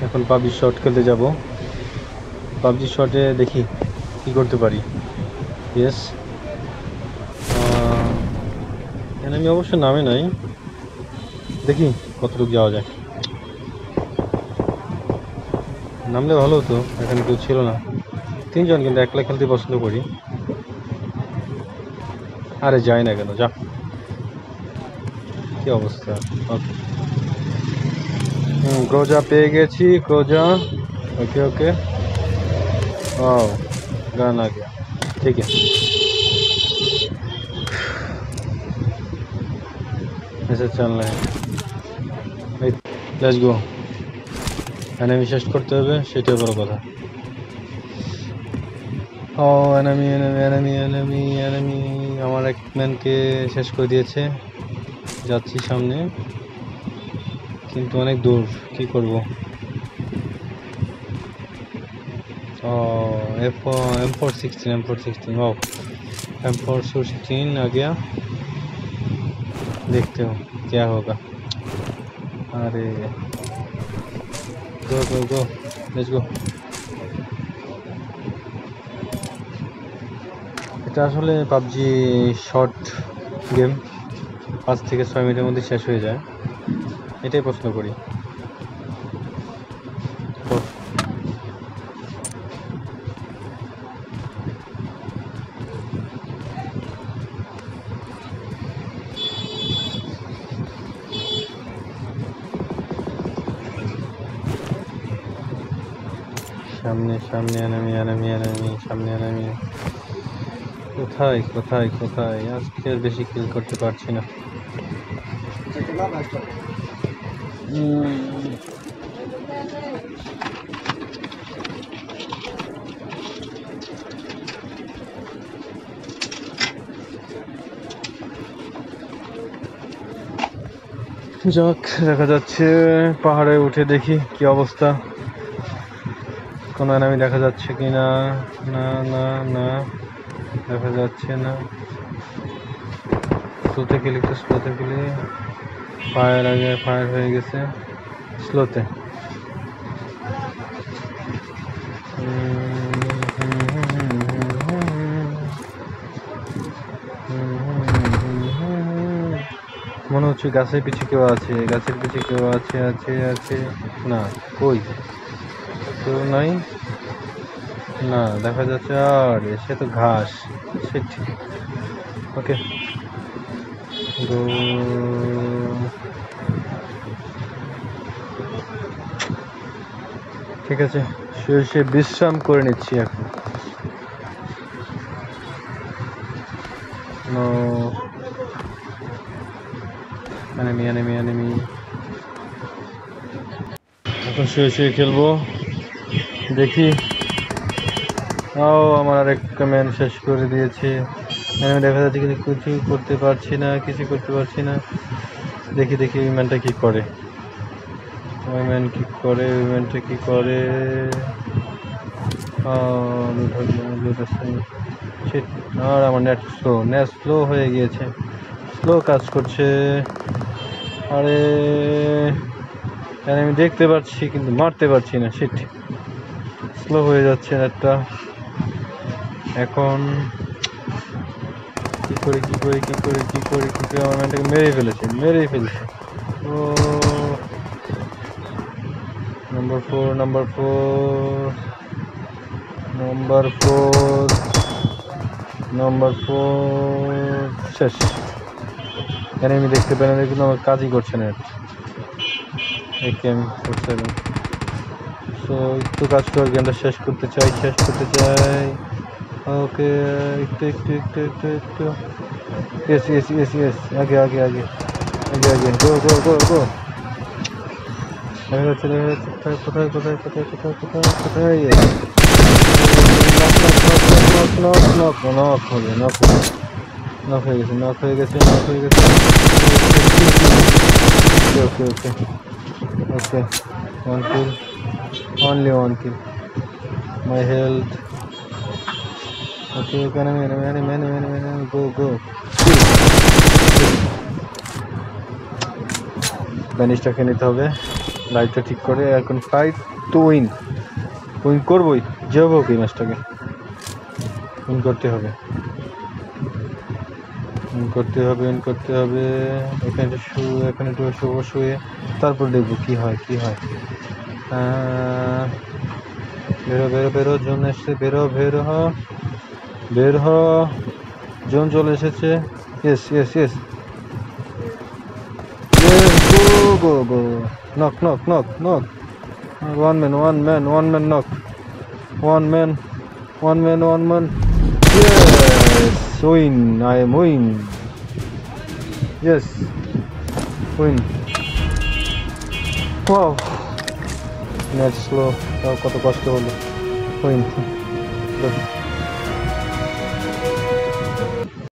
এখন PUBG shot খেলতে যাব। পাবজি শটে দেখি কি করতে পারি। ইয়েস, আমি অবশ্য নামে নাই, দেখি কতটুকু যাওয়া যায়। নামলে ভালো হতো, এখানে কেউ ছিল না। 3 জন, কিন্তু একলা খেলতে পছন্দ করি। আরে যাই না কেন, যা। কি অবস্থা? ওকে, ক্রোজা পেয়ে গেছি, ক্রোজা। ओके ओके, वाओ, गाना आ गया। ठीक है, ऐसे चलना है। Let's go. এনিমি শেষ করতে হবে, সেটাই বড় কথা। ও enemy enemy enemy enemy enemy, আমার এক ম্যানকে শেষ করে দিয়েছে। যাচ্ছি সামনে, কিন্তু অনেক দূর, কি করব। M416 M416, वाओ, M416 आ गया। देखते हो क्या होगा। अरे गो गो गो, लेट्स गो। এটা আসলে পাবজি শর্ট গেম, 5 থেকে 6 মিনিটের মধ্যে শেষ হয়ে যায়, এটাই পছন্দ করি। সামনে সামনে এনিমি এনিমি এনিমি, সামনে এনিমি। কোথায় কোথায় কোথায়? আজকে আর বেশি কিল করতে পারছি না। যাক, দেখা যাচ্ছে পাহাড়ে উঠে দেখি কি অবস্থা, কোনো এনিমি দেখা যাচ্ছে কিনা। না না না, দেখা যাচ্ছে না। স্লোতে খেলি, একটু স্লোতে খেলি। ফায়ার আগে ফায়ার হয়ে গেছে, স্লোতে। মনে হচ্ছে গাছের পিছে কেউ আছে, গাছের পিছে কেউ আছে আছে আছে। না, কই কেউ নাই, না দেখা যাচ্ছে। আরে সে তো ঘাস। ওকে, ঠিক আছে, শুয়ে শুয়ে বিশ্রাম করে নিচ্ছি এখন। এনিমি এনিমি এনিমি, এখন শুয়ে শুয়ে খেলবো, দেখি। ও, আমার আরেক ম্যান শেষ করে দিয়েছে। এনিমি দেখা যাচ্ছে, কিন্তু কিছু করতে পারছি না, কিছু করতে পারছি না। দেখি দেখি ওই ম্যানটা কি করে, ওই ম্যান কি করে, ওই ম্যানটা কি করে। আর আমার নেট স্লো হয়ে গিয়েছে, স্লো কাজ করছে। আরে আমি দেখতে পাচ্ছি কিন্তু মারতে পারছি না, শিট, স্লো হয়ে যাচ্ছে নেটটা। এখন কি করে কি করে কি করে কি করে কি করে আমার ম্যানটাকে মেরে ফেলেছে। ও, নাম্বার ফোর শেষ। এনিমি দেখতে পেলেন, কিন্তু আমার কাজই করছে না। AK-47, সো একটু কাজ করে গেমটা শেষ করতে চাই। ওকে, একটু একটু একটু একটু একটু ইয়েস, আগে আগে আগে আগে আগে, গো গো গো গো। দেখা যাচ্ছে কোথায় কোথায় কোথায় কোথায় কোথায় কোথায়। নক হয়ে গেছে। ওকে ওকে ওকে, one kill, only one kill, my health. Okay, enemy, go. ব্যানিশটাকে নিতে হবে। লাইটটা ঠিক করে এখন ফাইট টু উইন উইন করবোই, যে হোক এই ম্যাচটাকে উইন করতে হবে, উইন করতে হবে, উইন করতে হবে। এখানে এখানে একটু শুয়ে শুয়ে তারপর দেখবো কি হয় কি হয়। বেরো বেরো বেরো, জোন এসছে, বেরো বেরো হ, বের হ, জোন চলে এসেছে। Yes yes yes yes, go go go, knock knock knock knock, one man one man one man knock, one man one man one man, yes win, I am win, yes win, wow net slow, কত কষ্ট হলো, win, good.